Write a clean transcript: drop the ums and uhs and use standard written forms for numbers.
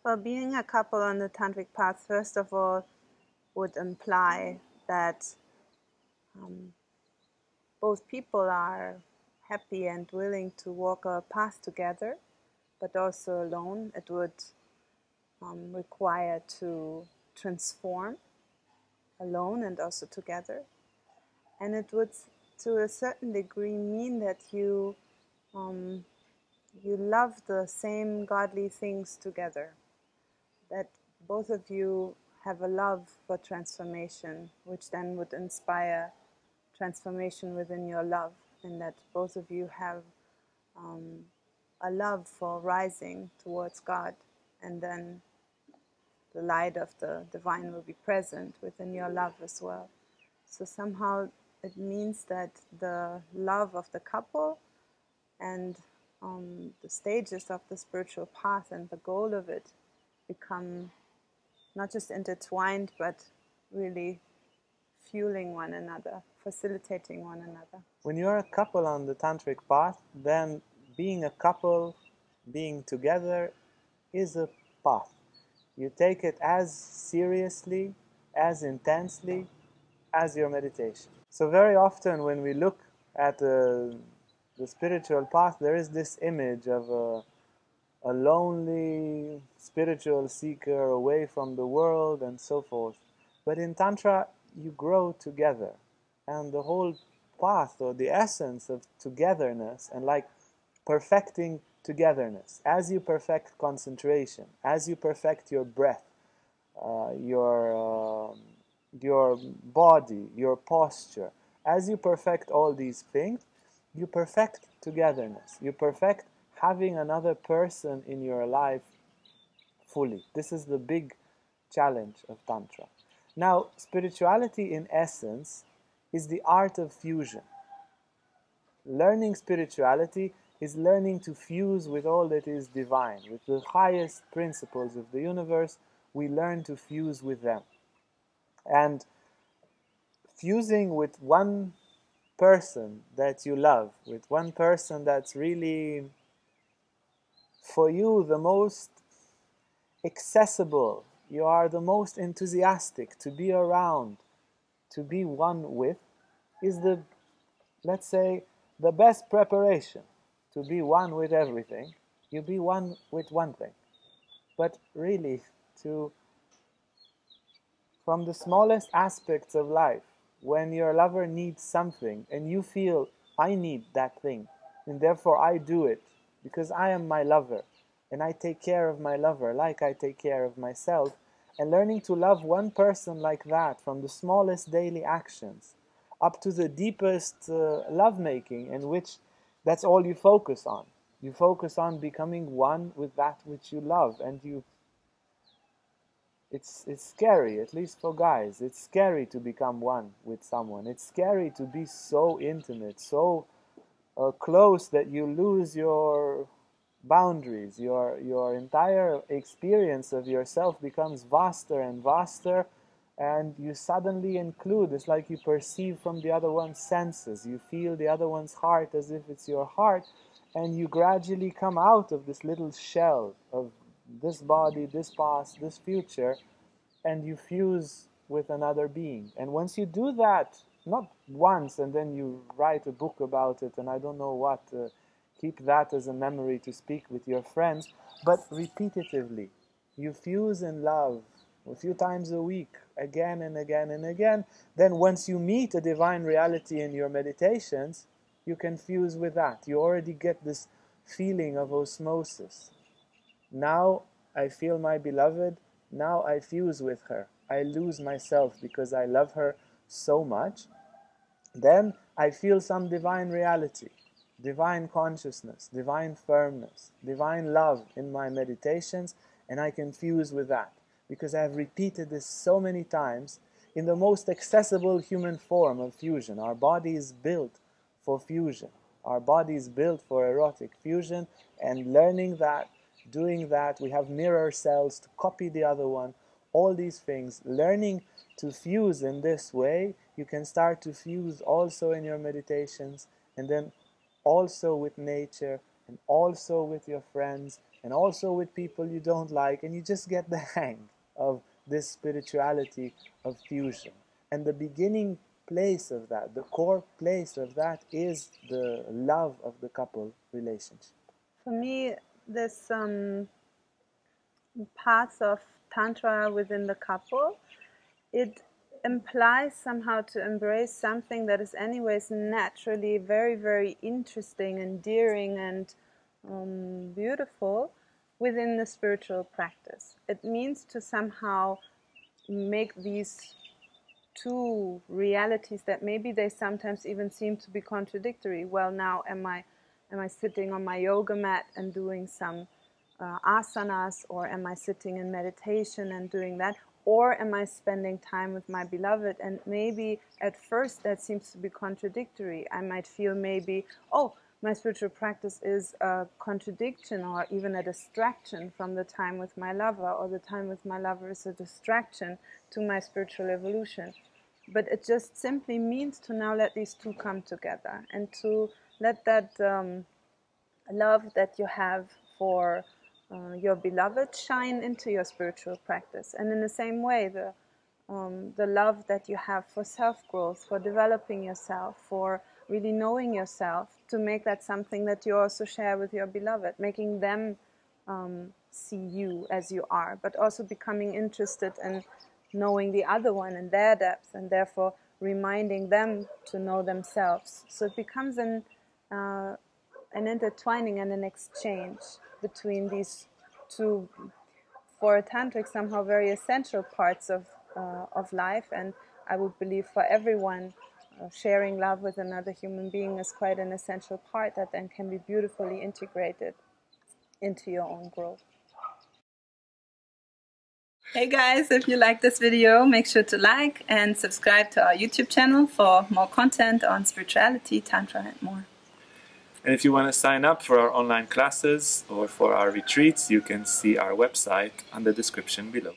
Well, being a couple on the tantric path, first of all, would imply that both people are happy and willing to walk a path together, but also alone. It would require to transform alone and also together. And it would, to a certain degree, mean that you love the same godly things together, that both of you have a love for transformation, which then would inspire transformation within your love, and that both of you have a love for rising towards God, and then the light of the divine will be present within your love as well. So somehow it means that the love of the couple and the stages of the spiritual path and the goal of it become not just intertwined, but really fueling one another, facilitating one another. When you're a couple on the tantric path, then being a couple, being together, is a path. You take it as seriously, as intensely as your meditation. So very often when we look at the spiritual path, there is this image of a lonely spiritual seeker away from the world and so forth. But in Tantra, you grow together. And the whole path, or the essence of togetherness, and like perfecting togetherness, as you perfect concentration, as you perfect your breath, your body, your posture, as you perfect all these things, you perfect togetherness. You perfect having another person in your life fully. This is the big challenge of Tantra. Now, spirituality in essence is the art of fusion. Learning spirituality is learning to fuse with all that is divine, with the highest principles of the universe. We learn to fuse with them. And fusing with one person that you love, with one person that's really, for you, the most accessible, you are the most enthusiastic to be around, to be one with, is the, let's say, the best preparation to be one with everything. You be one with one thing. But really, to, from the smallest aspects of life, when your lover needs something and you feel, I need that thing, and therefore I do it because I am my lover and I take care of my lover like I take care of myself, and learning to love one person like that, from the smallest daily actions up to the deepest lovemaking, in which that's all you focus on. You focus on becoming one with that which you love, and you it's scary, at least for guys. It's scary to become one with someone. It's scary to be so intimate, so close that you lose your boundaries. Your entire experience of yourself becomes vaster and vaster, and you suddenly include. It's like you perceive from the other one's senses. You feel the other one's heart as if it's your heart, and you gradually come out of this little shell of this body, this past, this future, and you fuse with another being. And once you do that, not once and then you write a book about it and I don't know what, keep that as a memory to speak with your friends, but repetitively, you fuse in love a few times a week, again and again and again. Then once you meet a divine reality in your meditations, you can fuse with that. You already get this feeling of osmosis. Now I feel my beloved, now I fuse with her. I lose myself because I love her so much. Then I feel some divine reality, divine consciousness, divine firmness, divine love in my meditations, and I can fuse with that because I have repeated this so many times in the most accessible human form of fusion. Our body is built for fusion. Our body is built for erotic fusion, and learning that, doing that, we have mirror cells to copy the other one, all these things, learning to fuse in this way, you can start to fuse also in your meditations, and then also with nature, and also with your friends, and also with people you don't like, and you just get the hang of this spirituality of fusion. And the beginning place of that, the core place of that, is the love of the couple relationship. For me, this path of Tantra within the couple, it implies somehow to embrace something that is anyways naturally very, very interesting, endearing, and beautiful within the spiritual practice. It means to somehow make these two realities that maybe they sometimes even seem to be contradictory. Well, now am I sitting on my yoga mat and doing some asanas, or am I sitting in meditation and doing that, or am I spending time with my beloved? And maybe at first that seems to be contradictory. I might feel maybe, oh, my spiritual practice is a contradiction or even a distraction from the time with my lover, or the time with my lover is a distraction to my spiritual evolution. But it just simply means to now let these two come together, and to let that love that you have for your beloved shine into your spiritual practice. And in the same way, the love that you have for self-growth, for developing yourself, for really knowing yourself, to make that something that you also share with your beloved, making them see you as you are, but also becoming interested in knowing the other one and their depth, and therefore reminding them to know themselves. So it becomes an intertwining and an exchange between these two, for a tantric, somehow very essential parts of life. And I would believe for everyone, sharing love with another human being is quite an essential part that then can be beautifully integrated into your own growth. Hey guys, if you like this video, make sure to like and subscribe to our YouTube channel for more content on spirituality, Tantra, and more. And if you want to sign up for our online classes or for our retreats, you can see our website on the description below.